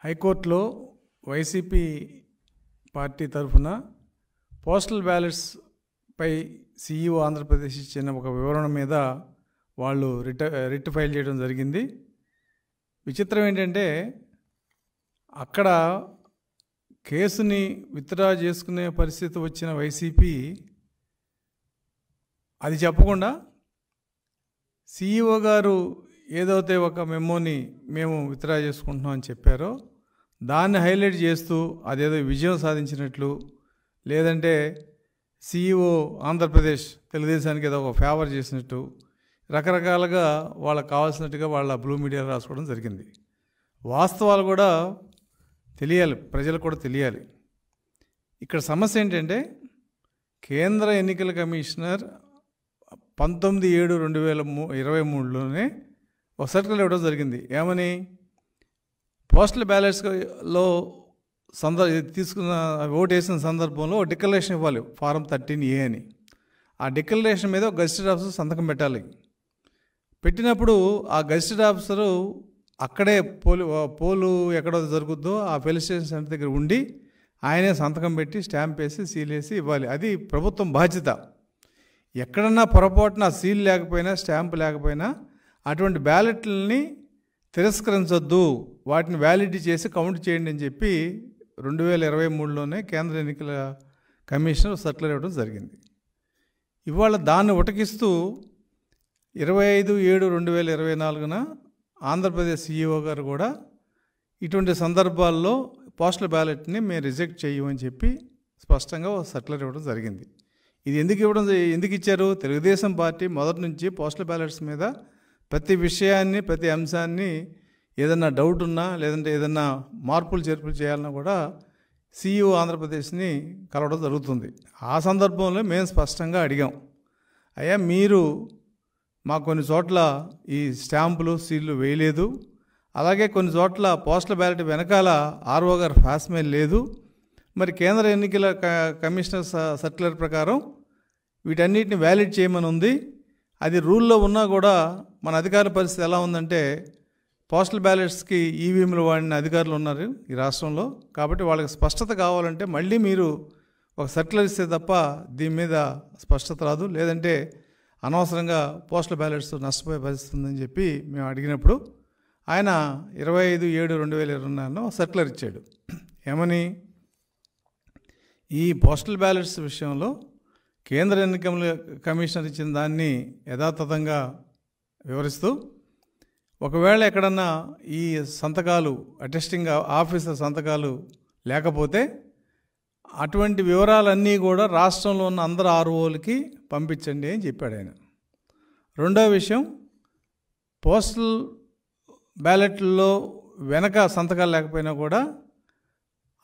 హైకోర్టులో YCP party తరఫున postal ballots పై CEO Andhra Pradesh ఇచ్చిన ఒక వివరణ మీద వాళ్ళు రిట్ ఫైల్ చేయడం జరిగింది. విచిత్రం ఏంటంటే అక్కడ కేసుని విత్డ్రా చేసుకునే పరిస్థితి వచ్చిన వైసీపీ అది చెప్పకుండా సీఈఓ గారు ఏదైతే ఒక మెమోని మేము విత్డ్రా చేసుకుంటున్నాం అని చెప్పారో దాన్ని హైలైట్ చేస్తూ అదేదో విజయం సాధించినట్లు, లేదంటే సీఈఓ ఆంధ్రప్రదేశ్ తెలుగుదేశానికి ఏదో ఒక ఫేవర్ చేసినట్టు రకరకాలుగా వాళ్ళకు కావాల్సినట్టుగా వాళ్ళ బ్లూ మీడియా రాసుకోవడం జరిగింది. వాస్తవాలు కూడా తెలియాలి, ప్రజలకు కూడా తెలియాలి. ఇక్కడ సమస్య ఏంటంటే కేంద్ర ఎన్నికల కమిషనర్ 19/7/2023లోనే ఒక సర్కులర్ ఇవ్వడం జరిగింది. ఏమని, పోస్టల్ బ్యాలెట్స్లో తీసుకున్న ఓటు వేసిన సందర్భంలో డిక్లరేషన్ ఇవ్వాలి, ఫారం 13A అని. ఆ డిక్లరేషన్ మీద గజిస్టెడ్ ఆఫీసర్ సంతకం పెట్టాలి. పెట్టినప్పుడు ఆ గజిస్టెడ్ ఆఫీసరు అక్కడే పోలు ఎక్కడ జరుగుద్దో ఆ పోలీస్ స్టేషన్ సెంటర్ దగ్గర ఉండి ఆయనే సంతకం పెట్టి స్టాంప్ వేసి సీల్ వేసి ఇవ్వాలి. అది ప్రభుత్వం బాధ్యత. ఎక్కడన్నా పొరపాటున సీల్ లేకపోయినా స్టాంప్ లేకపోయినా అటువంటి బ్యాలెట్లని తిరస్కరించొద్దు, వాటిని వ్యాలిడిటీ చేసి కౌంట్ చేయండి అని చెప్పి 2023లోనే కేంద్ర ఎన్నికల కమిషనర్ సర్కులర్ ఇవ్వడం జరిగింది. ఇవాళ దాన్ని ఉటకిస్తూ 25/7/2024 ఆంధ్రప్రదేశ్ సీఈఓ గారు కూడా ఇటువంటి సందర్భాల్లో పోస్టల్ బ్యాలెట్ని మేము రిజెక్ట్ చేయమని చెప్పి స్పష్టంగా సర్కులర్ ఇవ్వడం జరిగింది. ఇది ఎందుకు ఇచ్చారు? తెలుగుదేశం పార్టీ మొదటి నుంచి పోస్టల్ బ్యాలెట్స్ మీద ప్రతి విషయాన్ని, ప్రతి అంశాన్ని ఏదన్నా డౌట్ ఉన్నా లేదంటే ఏదన్నా మార్పులు చేర్పులు చేయాలన్నా కూడా సీఈఓ ఆంధ్రప్రదేశ్ని కలవడం జరుగుతుంది. ఆ సందర్భంలో మేము స్పష్టంగా అడిగాం, అయ్యా మీరు మాకు కొన్ని చోట్ల ఈ స్టాంపులు సీళ్లు వేయలేదు, అలాగే కొన్ని చోట్ల పోస్టల్ బ్యాలెట్ వెనకాల ఆర్ఓ గారు ఫాస్మెయిల్ లేదు, మరి కేంద్ర ఎన్నికల కమిషనర్ సర్క్యులర్ ప్రకారం వీటన్నిటిని వ్యాలిడ్ చేయమని ఉంది. అది రూల్లో ఉన్నా కూడా మన అధికారుల పరిస్థితి ఎలా ఉందంటే పోస్టల్ బ్యాలెట్స్కి ఈవీఎంలు వాడిన అధికారులు ఉన్నారు ఈ రాష్ట్రంలో. కాబట్టి వాళ్ళకి స్పష్టత కావాలంటే మళ్ళీ మీరు ఒక సర్క్యులర్ ఇస్తే తప్ప దీని మీద స్పష్టత రాదు, లేదంటే అనవసరంగా పోస్టల్ బ్యాలెట్స్ నష్టపోయే పరిస్థితి ఉందని చెప్పి మేము అడిగినప్పుడు ఆయన 25/7/2024 సర్క్యులర్ ఇచ్చాడు. ఏమని, ఈ పోస్టల్ బ్యాలెట్స్ విషయంలో కేంద్ర ఎన్నికల కమిషనర్ ఇచ్చిన దాన్ని యథాతథంగా వివరిస్తూ, ఒకవేళ ఎక్కడన్నా ఈ సంతకాలు అటెస్టింగ్ ఆఫీసర్ సంతకాలు లేకపోతే అటువంటి వివరాలన్నీ కూడా రాష్ట్రంలో ఉన్న అందరు ఆర్ఓలకి పంపించండి అని చెప్పాడు ఆయన. రెండో విషయం, పోస్టల్ బ్యాలెట్లో వెనక సంతకాలు లేకపోయినా కూడా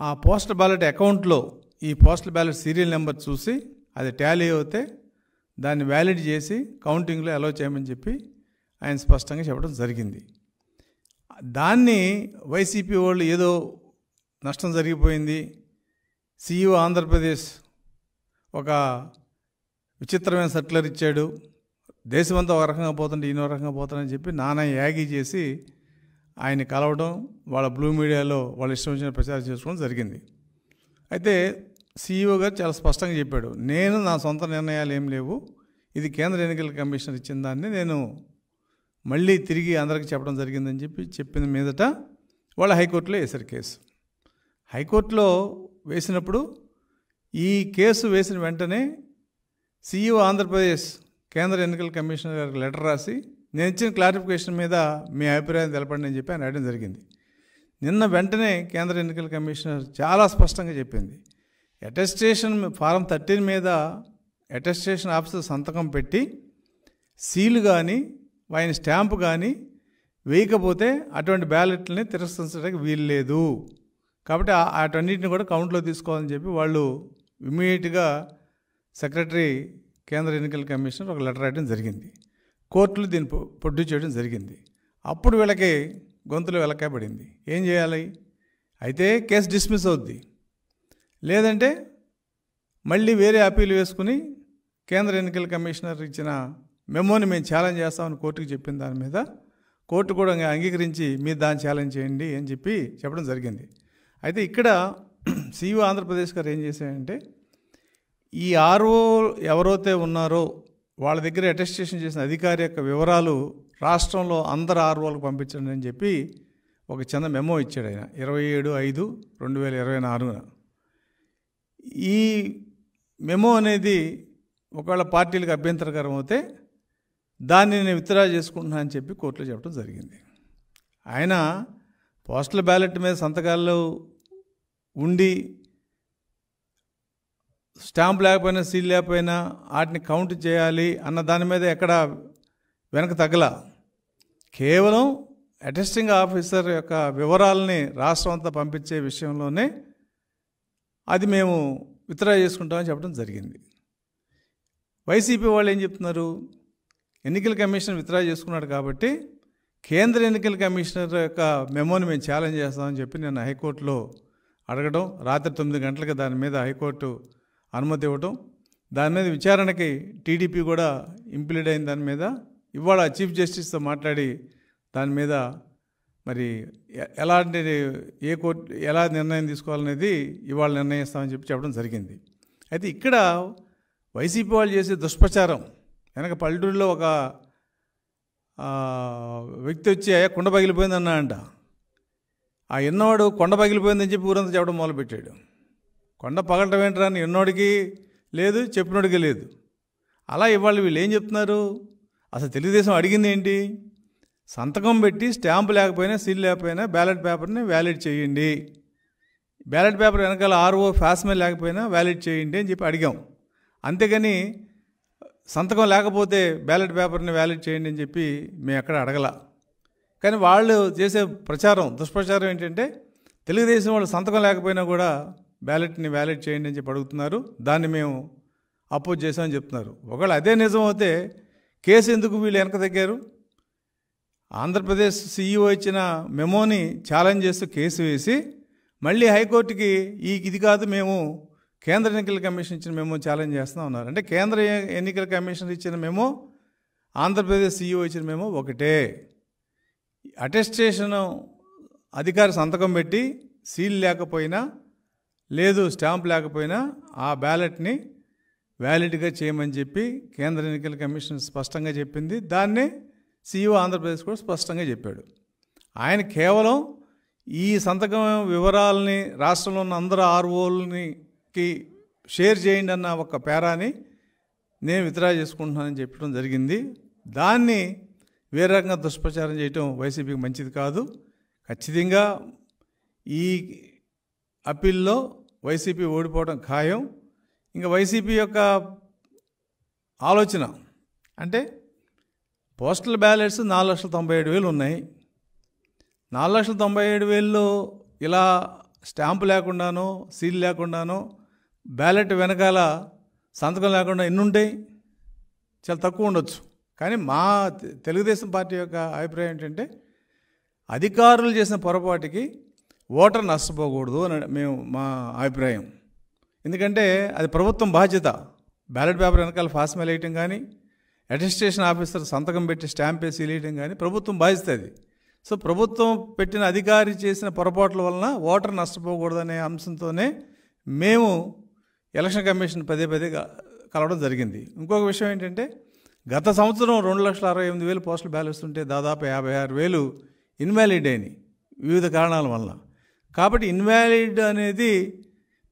ఆ పోస్టల్ బ్యాలెట్ అకౌంట్లో ఈ పోస్టల్ బ్యాలెట్ సీరియల్ నెంబర్ చూసి అది టాలీ అవుతే దాన్ని వ్యాలిడ్ చేసి కౌంటింగ్లో అలౌ చేయమని చెప్పి ఆయన స్పష్టంగా చెప్పడం జరిగింది. దాన్ని వైసీపీ వాళ్ళు ఏదో నష్టం జరిగిపోయింది, సీఈఓ ఆంధ్రప్రదేశ్ ఒక విచిత్రమైన సర్క్యులర్ ఇచ్చాడు, దేశమంతా ఒక రకంగా పోతుంటే ఈయన రకంగా పోతానని చెప్పి నానా యాగి చేసి ఆయన కలవడం, వాళ్ళ బ్లూ మీడియాలో వాళ్ళ ఇష్టం వచ్చిన ప్రచారం చేసుకోవడం జరిగింది. అయితే సీఈఓ గారు చాలా స్పష్టంగా చెప్పాడు, నేను నా సొంత నిర్ణయాలు ఏం లేవు, ఇది కేంద్ర ఎన్నికల కమిషనర్ ఇచ్చిన దాన్ని నేను మళ్ళీ తిరిగి అందరికీ చెప్పడం జరిగిందని చెప్పిన మీదట వాళ్ళు హైకోర్టులో వేశారు కేసు. హైకోర్టులో వేసినప్పుడు ఈ కేసు వేసిన వెంటనే సీఈఓ ఆంధ్రప్రదేశ్ కేంద్ర ఎన్నికల కమిషనర్ గారికి లెటర్ రాసి నేను ఇచ్చిన క్లారిఫికేషన్ మీద మీ అభిప్రాయం తెలపండి అని చెప్పి ఆయన అడగడం జరిగింది. నిన్న వెంటనే కేంద్ర ఎన్నికల కమిషనర్ చాలా స్పష్టంగా చెప్పింది, అటెస్టేషన్ ఫారం 13 మీద అటెస్టేషన్ ఆఫీసర్ సంతకం పెట్టి సీలు కానీ ఆయన స్టాంపు కానీ వేయకపోతే అటువంటి బ్యాలెట్లని తిరస్కరించడానికి వీలు లేదు, కాబట్టి అటన్నిటిని కూడా కౌంట్లో తీసుకోవాలని చెప్పి వాళ్ళు ఇమ్మీడియట్గా సెక్రటరీ కేంద్ర ఎన్నికల కమిషనర్ ఒక లెటర్ రాయడం జరిగింది. కోర్టులు దీన్ని ప్రొడ్యూస్ చేయడం జరిగింది. అప్పుడు వీళ్ళకి గొంతులు వెలకాయబడింది, ఏం చేయాలి, అయితే కేసు డిస్మిస్ అవుద్ది, లేదంటే మళ్ళీ వేరే అప్పీలు వేసుకుని కేంద్ర ఎన్నికల కమిషనర్ ఇచ్చిన మెమోని మేము ఛాలెంజ్ చేస్తామని కోర్టుకు చెప్పిన దాని మీద కోర్టు కూడా అంగీకరించి మీరు దాన్ని ఛాలెంజ్ చేయండి అని చెప్పి చెప్పడం జరిగింది. అయితే ఇక్కడ సిఇఓ ఆంధ్రప్రదేశ్ గారు ఏం చేశారంటే ఈ ఆర్ఓ ఎవరైతే ఉన్నారో వాళ్ళ దగ్గర అటెస్టేషన్ చేసిన అధికారి యొక్క వివరాలు రాష్ట్రంలో అందరు ఆర్ఓలకు పంపించండి అని చెప్పి ఒక చిన్న మెమో ఇచ్చాడు ఆయన 27/5/2024. ఈ మెమో అనేది ఒకవేళ పార్టీలకు అభ్యంతరకరం అయితే దాన్ని నేను విత్డ్రా చేసుకుంటున్నా అని చెప్పి కోర్టులో చెప్పడం జరిగింది. ఆయన పోస్టల్ బ్యాలెట్ మీద సంతకాల్లో ఉండి స్టాంప్ లేకపోయినా సీల్ లేకపోయినా వాటిని కౌంట్ చేయాలి అన్న దాని మీద ఎక్కడ వెనక తగ్గల. కేవలం అటెస్టింగ్ ఆఫీసర్ యొక్క వివరాలని రాష్ట్రం అంతా పంపించే విషయంలోనే అది మేము విత్డ్రా చేసుకుంటామని చెప్పడం జరిగింది. వైసీపీ వాళ్ళు ఏం చెప్తున్నారు, ఎన్నికల కమిషన్ విత్డ్రా చేసుకున్నాడు కాబట్టి కేంద్ర ఎన్నికల కమిషనర్ యొక్క మెమోని మేము ఛాలెంజ్ చేస్తామని చెప్పి నేను హైకోర్టులో అడగడం, రాత్రి 9 గంటలకు దాని మీద హైకోర్టు అనుమతి ఇవ్వటం, దాని మీద విచారణకి టీడీపీ కూడా ఇంప్లీడ్ అయిన దాని మీద ఇవాళ చీఫ్ జస్టిస్తో మాట్లాడి దాని మీద మరి ఎలాంటి ఏ కోర్టు ఎలా నిర్ణయం తీసుకోవాలనేది ఇవాళ నిర్ణయిస్తామని చెప్పి చెప్పడం జరిగింది. అయితే ఇక్కడ వైసీపీ వాళ్ళు చేసే దుష్ప్రచారం వెనక పల్లెటూరులో ఒక వ్యక్తి వచ్చి కుండ పగిలిపోయిందన్నా అంట. ఆ ఎన్నోడు కొండ పగిలిపోయిందని చెప్పి ఊరంతా చెప్పడం మొదలుపెట్టాడు. కొండ పగలటం ఏంటరా అని ఎన్నోడికి లేదు, చెప్పినోడికి లేదు. అలా ఇవాళ వీళ్ళు ఏం చెప్తున్నారు, అసలు తెలుగుదేశం అడిగింది ఏంటి, సంతకం పెట్టి స్టాంపు లేకపోయినా సీల్ లేకపోయినా బ్యాలెట్ పేపర్ని వ్యాలిడ్ చేయండి, బ్యాలెట్ పేపర్ వెనకాల ఆర్ఓ ఫాస్మే లేకపోయినా వ్యాలిడ్ చేయండి అని చెప్పి అడిగాం. అంతేగాని సంతకం లేకపోతే బ్యాలెట్ పేపర్ని వ్యాలిడ్ చేయండి అని చెప్పి మేము ఎక్కడ అడగల. కానీ వాళ్ళు చేసే ప్రచారం దుష్ప్రచారం ఏంటంటే తెలుగుదేశం వాళ్ళు సంతకం లేకపోయినా కూడా బ్యాలెట్ని వ్యాలిడ్ చేయండి అని చెప్పి అడుగుతున్నారు. దాన్ని మేము అపోజ్ చేసామని చెప్తున్నారు. ఒకవేళ అదే నిజం అయితే కేసు ఎందుకు వీళ్ళు వెనక తగ్గారు? ఆంధ్రప్రదేశ్ సిఇఓ ఇచ్చిన మెమోని ఛాలెంజ్ చేస్తూ కేసు వేసి మళ్ళీ హైకోర్టుకి ఇది కాదు, మేము కేంద్ర ఎన్నికల కమిషన్ ఇచ్చిన మెమో ఛాలెంజ్ చేస్తూ ఉన్నారు. అంటే కేంద్ర ఎన్నికల కమిషన్ ఇచ్చిన మెమో, ఆంధ్రప్రదేశ్ సిఇఓ ఇచ్చిన మెమో ఒకటే. అటెస్టేషన్ అధికారి సంతకం పెట్టి సీల్ లేకపోయినా లేదు స్టాంప్ లేకపోయినా ఆ బ్యాలెట్ని వ్యాలిడ్గా చేయమని చెప్పి కేంద్ర ఎన్నికల కమిషన్ స్పష్టంగా చెప్పింది. దాన్నే సిఇఓ ఆంధ్రప్రదేశ్ కూడా స్పష్టంగా చెప్పాడు. ఆయన కేవలం ఈ సంతకం వివరాలని రాష్ట్రంలో ఉన్న అందరు ఆర్ఓలకి షేర్ చేయండి అన్న ఒక పేరాని నేను విత్డ్రా చేసుకుంటున్నానని చెప్పడం జరిగింది. దాన్ని వేరే రకంగా దుష్ప్రచారం చేయటం వైసీపీకి మంచిది కాదు. ఖచ్చితంగా ఈ అప్పీల్లో వైసీపీ ఓడిపోవడం ఖాయం. ఇంకా వైసీపీ యొక్క ఆలోచన అంటే పోస్టల్ బ్యాలెట్స్ 4,97,000 ఉన్నాయి. 4,97,000 ఇలా స్టాంపు లేకుండానో సీల్ లేకుండానో బ్యాలెట్ వెనకాల సంతకం లేకుండా ఎన్ని ఉంటాయి? చాలా తక్కువ ఉండొచ్చు. కానీ మా తెలుగుదేశం పార్టీ యొక్క అభిప్రాయం ఏంటంటే అధికారులు చేసిన పొరపాటుకి ఓటర్ నష్టపోకూడదు అని మా అభిప్రాయం. ఎందుకంటే అది ప్రభుత్వం బాధ్యత. బ్యాలెట్ పేపర్ వెనకాల ఫాస్మేల్ వేయటం కానీ, అటెస్టేషన్ ఆఫీసర్ సంతకం పెట్టి స్టాంప్ వేసి వేయటం కానీ ప్రభుత్వం బాధ్యత అది. సో ప్రభుత్వం పెట్టిన అధికారి చేసిన పొరపాట్ల వలన ఓటర్ నష్టపోకూడదనే అంశంతోనే మేము ఎలక్షన్ కమిషన్ పదే కలవడం జరిగింది. ఇంకొక విషయం ఏంటంటే గత సంవత్సరం 2,68,000 పోస్టల్ బ్యాలెట్స్ ఉంటే దాదాపు 56,000 ఇన్వాలిడ్ అయినాయి వివిధ కారణాల వల్ల. కాబట్టి ఇన్వాలిడ్ అనేది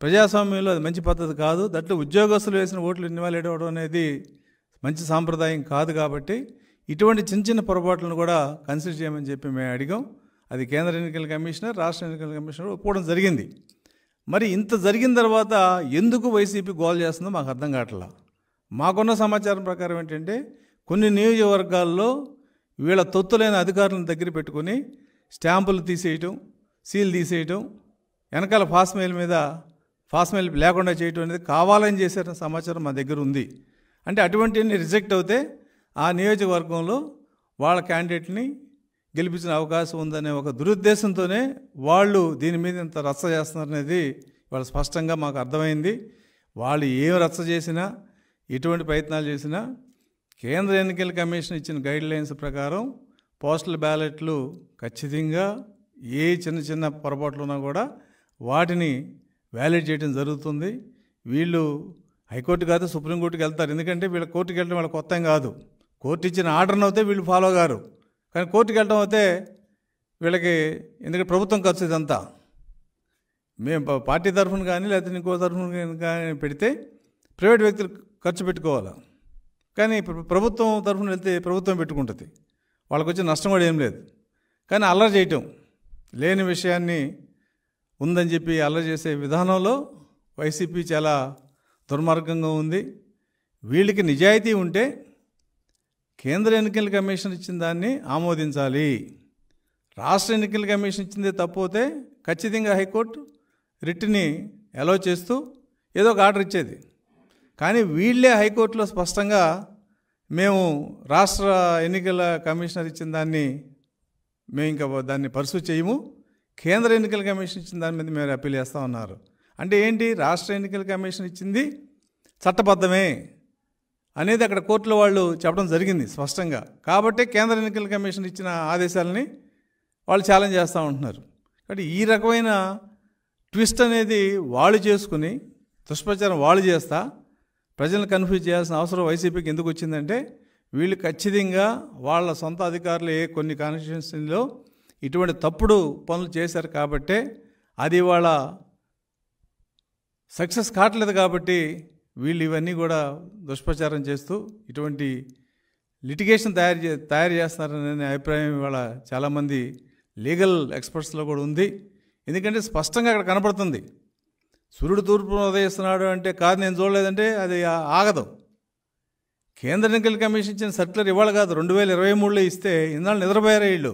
ప్రజాస్వామ్యంలో అది మంచి పద్ధతి కాదు. దట్లో ఉద్యోగస్తులు వేసిన ఓట్లు ఇన్వాలిడ్ అవ్వడం అనేది మంచి సాంప్రదాయం కాదు. కాబట్టి ఇటువంటి చిన్న చిన్న పొరపాట్లను కూడా కన్సిడర్ చేయమని చెప్పి మేము అడిగాం. అది కేంద్ర ఎన్నికల కమిషనర్, రాష్ట్ర ఎన్నికల కమిషనర్ ఒప్పుకోవడం జరిగింది. మరి ఇంత జరిగిన తర్వాత ఎందుకు వైసీపీ గోల్ చేస్తుందో మాకు అర్థం కావట్లా. మాకున్న సమాచారం ప్రకారం ఏంటంటే కొన్ని నియోజకవర్గాల్లో వీళ్ళ తొత్తులైన అధికారులను దగ్గర పెట్టుకొని స్టాంపులు తీసేయటం, సీల్ తీసేయటం, వెనకాల ఫాస్మెయిల్ లేకుండా చేయటం అనేది కావాలని చేశారన్న సమాచారం మా దగ్గర ఉంది. అంటే అటువంటివన్నీ రిజెక్ట్ అవుతే ఆ నియోజకవర్గంలో వాళ్ళ క్యాండిడేట్ని గెలిపించిన అవకాశం ఉందనే ఒక దురుద్దేశంతోనే వాళ్ళు దీని మీద ఇంత రచ్చ చేస్తున్నారనేది వాళ్ళు స్పష్టంగా మాకు అర్థమైంది. వాళ్ళు ఏం రచ్చ చేసినా, ఎటువంటి ప్రయత్నాలు చేసినా కేంద్ర ఎన్నికల కమిషన్ ఇచ్చిన గైడ్ లైన్స్ ప్రకారం పోస్టల్ బ్యాలెట్లు ఖచ్చితంగా ఏ చిన్న చిన్న పొరపాట్లు ఉన్నా కూడా వాటిని వ్యాలిడ్ చేయడం జరుగుతుంది. వీళ్ళు హైకోర్టు కాదు సుప్రీంకోర్టుకి వెళ్తారు. ఎందుకంటే వీళ్ళ కోర్టుకి వెళ్ళడం వాళ్ళ కొత్త ఏం కాదు. కోర్టు ఇచ్చిన ఆర్డర్ని అయితే వీళ్ళు ఫాలో గారు. కానీ కోర్టుకి వెళ్ళడం అయితే వీళ్ళకి, ఎందుకంటే ప్రభుత్వం ఖర్చు ఇదంతా. మేము పార్టీ తరఫున కానీ లేకపోతే ఇంకో తరఫున కానీ పెడితే ప్రైవేట్ వ్యక్తులు ఖర్చు పెట్టుకోవాలి. కానీ ప్రభుత్వం తరఫున వెళ్తే ప్రభుత్వం పెట్టుకుంటుంది. వాళ్ళకి వచ్చే నష్టం కూడా ఏం లేదు. కానీ అల్లరి చేయటం, లేని విషయాన్ని ఉందని చెప్పి అల్లరి చేసే విధానంలో వైసీపీ చాలా దుర్మార్గంగా ఉంది. వీళ్ళకి నిజాయితీ ఉంటే కేంద్ర ఎన్నికల కమిషన్ ఇచ్చిన దాన్ని ఆమోదించాలి. రాష్ట్ర ఎన్నికల కమిషన్ ఇచ్చిందే తప్పితే ఖచ్చితంగా హైకోర్టు రిట్ని అలౌ చేస్తూ ఏదో ఒక ఆర్డర్ ఇచ్చేది. కానీ వీళ్ళే హైకోర్టులో స్పష్టంగా మేము రాష్ట్ర ఎన్నికల కమిషనర్ ఇచ్చిన దాన్ని మేము ఇంకా దాన్ని పర్సూ చేయము, కేంద్ర ఎన్నికల కమిషన్ ఇచ్చిన దాని మీద మేము అప్పీల్ చేస్తూ ఉన్నారు. అంటే ఏంటి, రాష్ట్ర ఎన్నికల కమిషన్ ఇచ్చింది చట్టబద్ధమే అనేది అక్కడ కోర్టులో వాళ్ళు చెప్పడం జరిగింది స్పష్టంగా. కాబట్టి కేంద్ర ఎన్నికల కమిషన్ ఇచ్చిన ఆదేశాలని వాళ్ళు ఛాలెంజ్ చేస్తూ ఉంటున్నారు. కాబట్టి ఈ రకమైన ట్విస్ట్ అనేది వాళ్ళు చేసుకుని దుష్ప్రచారం వాళ్ళు చేస్తా ప్రజలను కన్ఫ్యూజ్ చేయాల్సిన అవసరం వైసీపీకి ఎందుకు వచ్చిందంటే, వీళ్ళు ఖచ్చితంగా వాళ్ళ సొంత అధికారులు కొన్ని కాన్స్టిట్యున్సీలో ఇటువంటి తప్పుడు పనులు చేశారు కాబట్టే అది వాళ్ళ సక్సెస్ కావట్లేదు. కాబట్టి వీళ్ళు ఇవన్నీ కూడా దుష్ప్రచారం చేస్తూ ఇటువంటి లిటిగేషన్ తయారు చేస్తున్నారనే అభిప్రాయం ఇవాళ చాలామంది లీగల్ ఎక్స్పర్ట్స్లో కూడా ఉంది. ఎందుకంటే స్పష్టంగా అక్కడ కనపడుతుంది. సూర్యుడు తూర్పున ఉదయిస్తున్నాడు అంటే కాదు నేను చూడలేదంటే అది ఆగదు. కేంద్ర ఎన్నికల కమిషన్ ఇచ్చిన సర్క్యులర్ ఇవాళ కాదు 2023లో ఇస్తే ఇన్నాళ్ళు నిద్రపోయారు వీళ్ళు.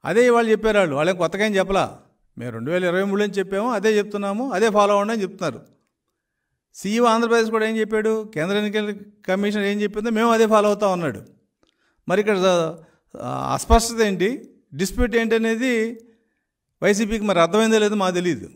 అదే ఇవాళ చెప్పారు వాళ్ళు. వాళ్ళేం కొత్తగా ఏం చెప్పలా. మేము 2023లో చెప్పాము, అదే చెప్తున్నాము, అదే ఫాలో అవ్వండి అని చెప్తున్నారు. సీఈఓ ఆంధ్రప్రదేశ్ కూడా ఏం చెప్పాడు, కేంద్ర ఎన్నికల కమిషన్ ఏం చెప్పిందో మేము అదే ఫాలో అవుతా ఉన్నాడు. మరి ఇక్కడ అస్పష్టత ఏంటి, డిస్ప్యూట్ ఏంటి అనేది వైసీపీకి మరి అర్థమైందో లేదో మాకు తెలియదు.